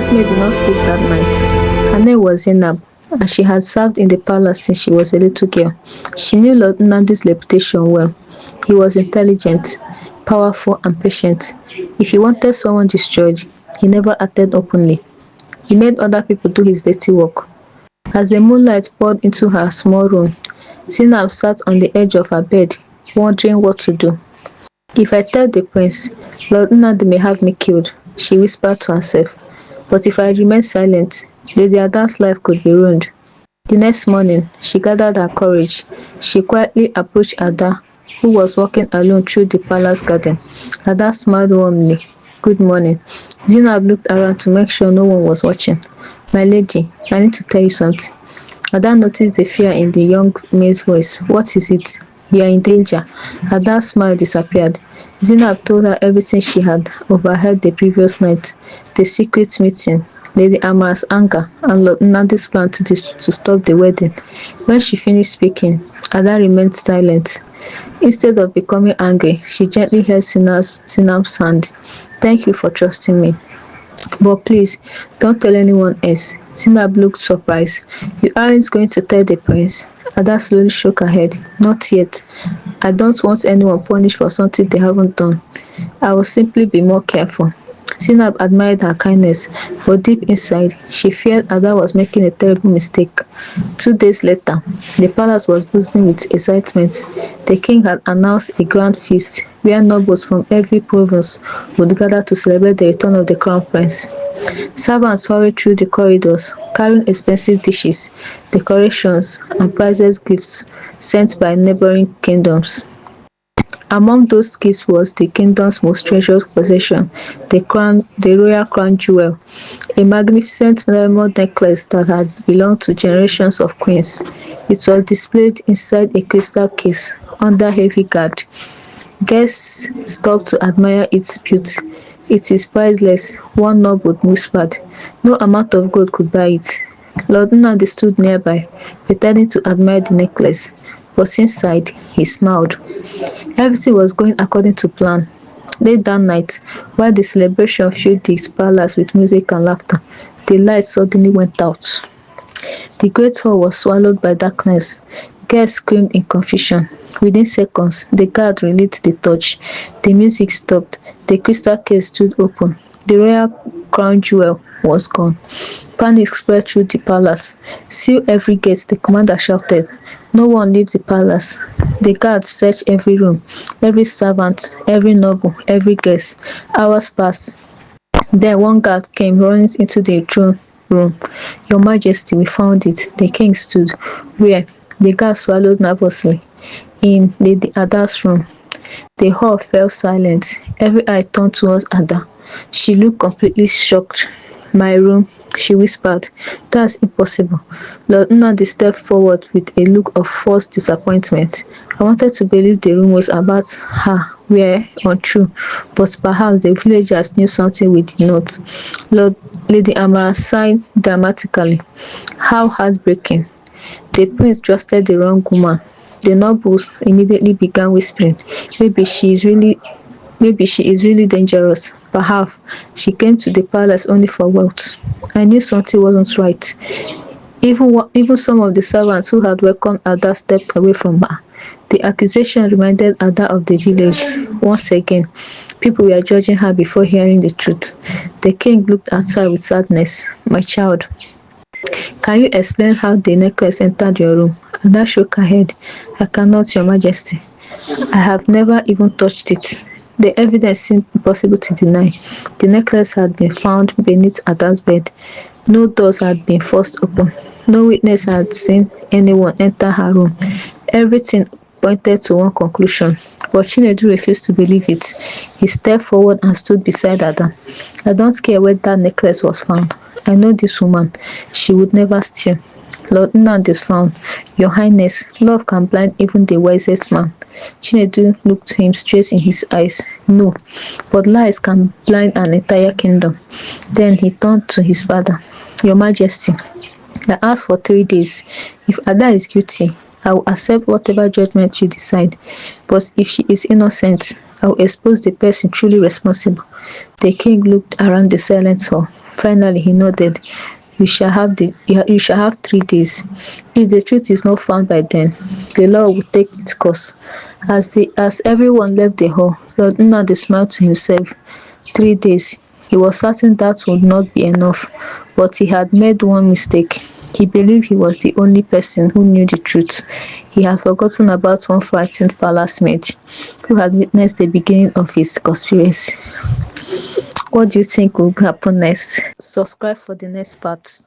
housemaid did not sleep that night. Her name was Zainab, and she had served in the palace since she was a little girl. She knew Lord Nnamdi's reputation well. He was intelligent, powerful, and patient. If he wanted someone destroyed, he never acted openly. He made other people do his dirty work. As the moonlight poured into her small room, Zainab sat on the edge of her bed, wondering what to do. If I tell the prince, Lord Nnamdi may have me killed, she whispered to herself. But if I remain silent, Lady Ada's life could be ruined. The next morning, she gathered her courage. She quietly approached Ada, who was walking alone through the palace garden. Ada smiled warmly. Good morning. Zainab looked around to make sure no one was watching. My lady, I need to tell you something. Ada noticed the fear in the young maid's voice. What is it? You are in danger. Ada's smile disappeared. Zainab told her everything she had overheard the previous night, the secret meeting, Lady Amara's anger, and Lord Nnamdi's plan to stop the wedding. When she finished speaking, Ada remained silent. Instead of becoming angry, she gently held Zainab's hand. Thank you for trusting me. But please, don't tell anyone else. Zainab looked surprised. You aren't going to tell the prince? Ada slowly shook her head. Not yet. I don't want anyone punished for something they haven't done. I will simply be more careful. Zainab admired her kindness, but deep inside, she feared Ada was making a terrible mistake. 2 days later, the palace was buzzing with excitement. The king had announced a grand feast where nobles from every province would gather to celebrate the return of the crown prince. Servants hurried through the corridors, carrying expensive dishes, decorations, and priceless gifts sent by neighboring kingdoms. Among those gifts was the kingdom's most treasured possession, the royal crown jewel, a magnificent diamond necklace that had belonged to generations of queens. It was displayed inside a crystal case under heavy guard. Guests stopped to admire its beauty. It is priceless, one noble whispered. No amount of gold could buy it. Lord Nnamdi stood nearby, pretending to admire the necklace, but inside he smiled. Everything was going according to plan. Late that night, while the celebration filled the palace with music and laughter, the lights suddenly went out. The great hall was swallowed by darkness. Guests screamed in confusion. Within seconds, the guard relit the torch. The music stopped. The crystal case stood open. The royal crown jewel was gone. Panic spread through the palace. Seal every gate, the commander shouted. No one leave the palace. The guards searched every room, every servant, every noble, every guest. Hours passed. Then one guard came running into the throne room. Your Majesty, we found it. The king stood. Where? The guard swallowed nervously. In Lady Ada's room. The hall fell silent. Every eye turned towards Ada. She looked completely shocked. My room, she whispered. That's impossible. Lord Nnamdi stepped forward with a look of forced disappointment. I wanted to believe the rumors about her were untrue, but perhaps the villagers knew something we did not. Lady Amara sighed dramatically. How heartbreaking. The prince trusted the wrong woman. The nobles immediately began whispering, maybe she is really dangerous. Perhaps she came to the palace only for wealth. I knew something wasn't right. Even some of the servants who had welcomed Ada stepped away from her. The accusation reminded Ada of the village. Once again, people were judging her before hearing the truth. The king looked at her with sadness. My child, can you explain how the necklace entered your room? Ada shook her head. I cannot, Your Majesty. I have never even touched it. The evidence seemed impossible to deny. The necklace had been found beneath Ada's bed. No doors had been forced open. No witness had seen anyone enter her room. Everything pointed to one conclusion, but Chinedu refused to believe it. He stepped forward and stood beside Ada. I don't care where that necklace was found. I know this woman. She would never steal. Lord Nnamdi frowned. Your Highness, love can blind even the wisest man. Chinedu looked him straight in his eyes. No, but lies can blind an entire kingdom. Then he turned to his father. Your Majesty, I asked for 3 days. If Ada is guilty, I will accept whatever judgment you decide, but if she is innocent, I will expose the person truly responsible." The king looked around the silent hall. Finally he nodded. You shall have 3 days. If the truth is not found by then, the law will take its course." As everyone left the hall, Lord Nnadi smiled to himself. 3 days. He was certain that would not be enough, but he had made one mistake. He believed he was the only person who knew the truth. He had forgotten about one frightened palace mage who had witnessed the beginning of his conspiracy. What do you think will happen next? Subscribe for the next part.